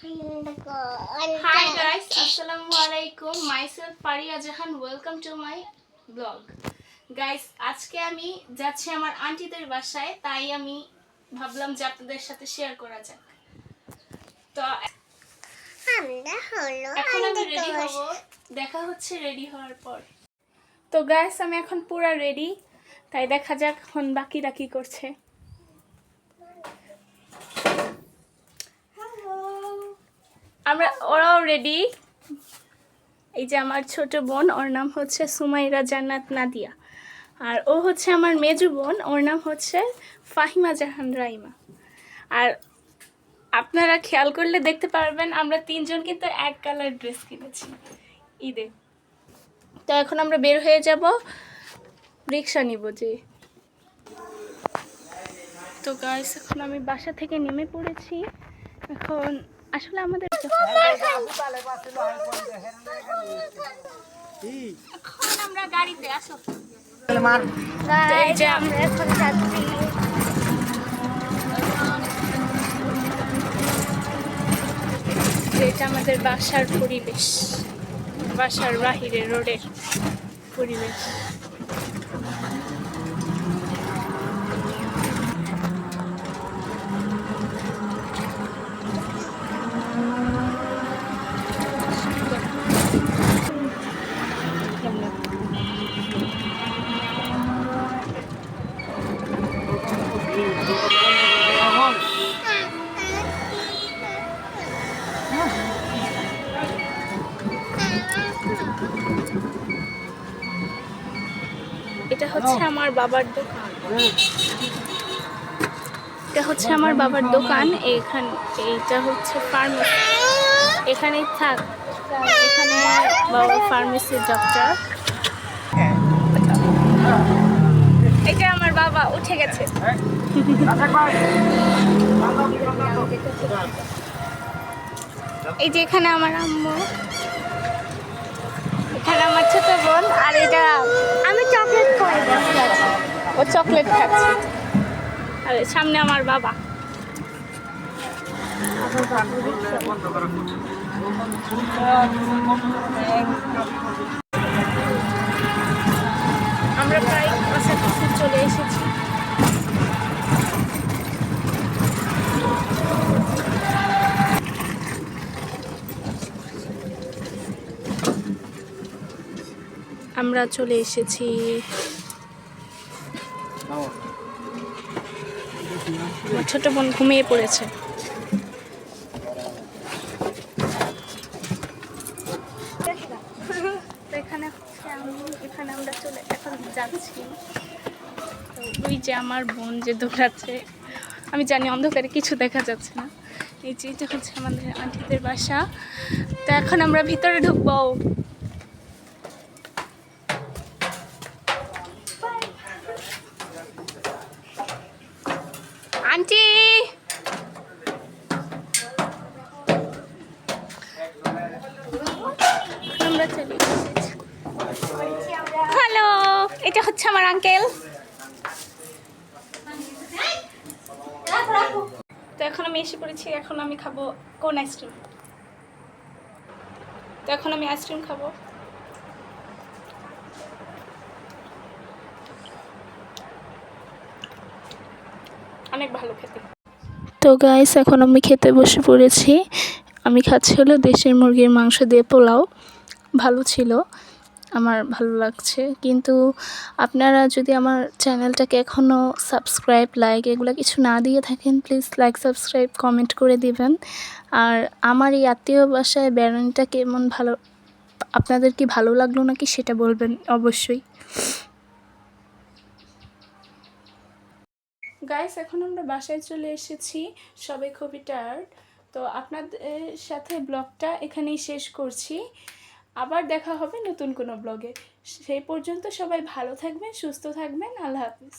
Hi guys, Assalamualaikum. Myself Faria Jahan. Welcome to my vlog. Guys, আজকে আমি যাচ্ছি আমার আন্টিদের বাসায়, তাই আমি ভাবলাম যে আপনাদের সাথে শেয়ার করা যাক। তো এখন আমি রেডি হব, দেখা হচ্ছে রেডি হওয়ার পর। তো গাইস, আমি এখন পুরো রেডি, তাই দেখা যাক এখন বাকিরা কি করছে। ওরাও রেডি। এই যে আমার ছোট বোন, ওর নাম হচ্ছে সুমাইরা জান্নাত নাদিয়া, আর ও হচ্ছে আমার মেজু বোন, ওর নাম হচ্ছে ফাহিমা জাহান রাইমা। আর আপনারা খেয়াল করলে দেখতে পারবেন আমরা তিনজন কিন্তু এক কালার ড্রেস কিনেছি ঈদে। তো এখন আমরা বের হয়ে যাব, রিক্সা নিব যে। তো গাইস, এখন আমি বাসা থেকে নেমে পড়েছি। এখন আসলে আমাদের এখন আমরা গাড়িতে আসো, এই যে আমরা এখন যাচ্ছি। এটা আমাদের বাসার পরিবেশ, বাসার বাহিরে রোডের পরিবেশ। এটা হচ্ছে আমার বাবার দোকান, এটা হচ্ছে আমার বাবার দোকান। এইখানে এইটা হচ্ছে ফার্মেসি, এখানেই থাক, এখানে বাবা ফার্মেসির ডক্টর। এটা আমার বাবা উঠে গেছে। এই যে এখানে আমার আম্মু, এখানে আমার ছোট বোন, আর এটা আমি চকলেট খাই, ও চকলেট খাচ্ছে। আর সামনে আমার বাবা। আমরা প্রায় কাছাকাছি চলে এসেছি। আমরা চলে এসেছি। আমার ছোট বোন ঘুমিয়ে পড়েছে। এখানে আমরা চলে এখন যাচ্ছি। তো ওই যে আমার বোন যে দৌড়াচ্ছে, আমি জানি অন্ধকারে কিছু দেখা যাচ্ছে না। এই যে এটা হচ্ছে আমাদের আন্টিদের বাসা। তো এখন আমরা ভিতরে ঢুকবো। আন্টি, আমরা চলে এসেছি। হ্যালো, এটা হচ্ছে আমার আঙ্কেল। তো এখন আমি এসে পড়েছি, এখন আমি খাবো কোন আইসক্রিম। তো এখন আমি আইসক্রিম খাবো। অনেক ভালো খেতে। তো গাইস, এখন আমি খেতে বসে পড়েছি। আমি খাচ্ছি হলো দেশের মুরগির মাংস দিয়ে পোলাও। ভালো ছিল, আমার ভালো লাগছে। কিন্তু আপনারা যদি আমার চ্যানেলটাকে এখনও সাবস্ক্রাইব, লাইক এগুলো কিছু না দিয়ে থাকেন, প্লিজ লাইক, সাবস্ক্রাইব, কমেন্ট করে দিবেন। আর আমার এই আত্মীয় বাসায় বেড়ানোটা কেমন, ভালো, আপনাদের কি ভালো লাগলো নাকি সেটা বলবেন অবশ্যই। গাইস, এখন আমরা বাসায় চলে এসেছি, সবাই খুবই টায়ার্ড। তো আপনাদের সাথে ব্লগটা এখানেই শেষ করছি। আবার দেখা হবে নতুন কোনো ব্লগে। সেই পর্যন্ত সবাই ভালো থাকবেন, সুস্থ থাকবেন। আল্লাহ হাফিজ।